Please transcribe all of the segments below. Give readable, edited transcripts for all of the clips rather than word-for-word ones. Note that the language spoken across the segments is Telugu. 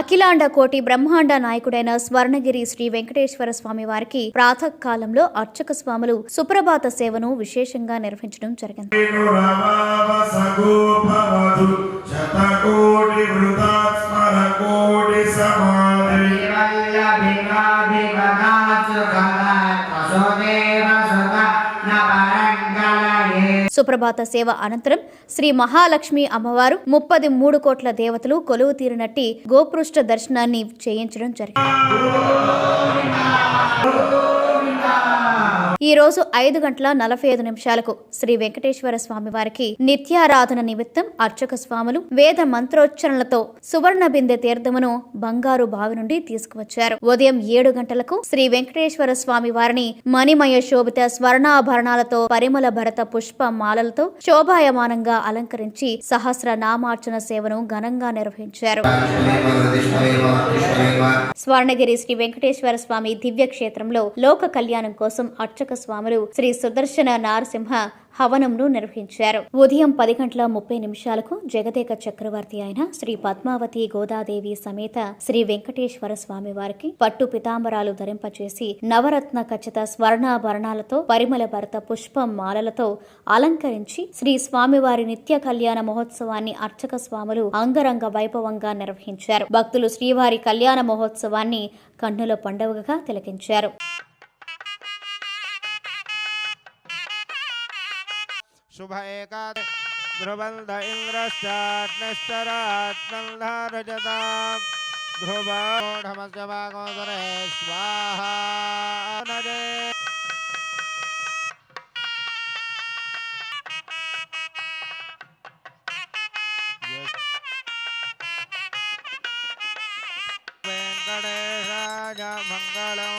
అఖిలాండ కోటి బ్రహ్మాండ నాయకుడైన స్వర్ణగిరి శ్రీ వెంకటేశ్వర స్వామి వారికి ప్రాతకాలంలో అర్చక స్వాములు సుప్రభాత సేవను విశేషంగా నిర్వహించడం జరిగింది. సుప్రభాత సేవ అనంతరం శ్రీ మహాలక్ష్మి అమ్మవారు 33 కోట్ల దేవతలు కొలువు తీరినట్టి గోపృష్ఠ దర్శనాన్ని చేయించడం జరిగింది. ఈ రోజు 5:45 శ్రీ వెంకటేశ్వర స్వామి వారికి నిత్యారాధన నిమిత్తం అర్చక స్వాములు వేద మంత్రోచ్చరణలతో సువర్ణ బిందె తీర్థమును బంగారు బావి నుండి తీసుకువచ్చారు. ఉదయం 7 గంటలకు శ్రీ వెంకటేశ్వర స్వామి వారిని మణిమయ శోభిత స్వర్ణాభరణాలతో పరిమళ భరత పుష్ప మాలలతో శోభాయమానంగా అలంకరించి సహస్ర నామార్చన సేవను ఘనంగా నిర్వహించారు. స్వర్ణగిరి శ్రీ వెంకటేశ్వర స్వామి దివ్య క్షేత్రంలో లోక కళ్యాణం కోసం అర్చక స్వాములు శ్రీ సుదర్శన నారసింహ హవనంను నిర్వహించారు. ఉదయం 10:30 జగదేక చక్రవర్తి అయిన శ్రీ పద్మావతి గోదాదేవి సమేత శ్రీ వెంకటేశ్వర స్వామి వారికి పట్టు పితాంబరాలు ధరింపచేసి నవరత్న ఖచ్చిత స్వర్ణాభరణాలతో పరిమళ భరత పుష్ప మాలలతో అలంకరించి శ్రీ స్వామివారి నిత్య కళ్యాణ మహోత్సవాన్ని అర్చక స్వాములు అంగరంగ వైభవంగా నిర్వహించారు. భక్తులు శ్రీవారి కళ్యాణ మహోత్సవాన్ని కన్నుల పండుగగా తిలకించారు. शुभ एकादश ध्रुवंध इंद्रश्चात्मस्तरात्मंधारजता ध्रुवोढमस्य भागोदरे स्वाहा नजे वेंकटेशाय मंगलम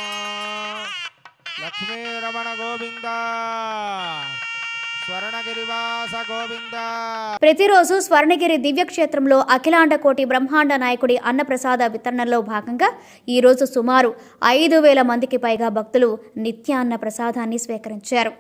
लक्ष्मी रमण गोविंदा ప్రతిరోజు స్వర్ణగిరి దివ్యక్షేత్రంలో అఖిలాండ కోటి బ్రహ్మాండ నాయకుడి అన్నప్రసాద వితరణలో భాగంగా ఈ రోజు సుమారు 5,000 మందికి పైగా భక్తులు నిత్యాన్న ప్రసాదాన్ని స్వీకరించారు.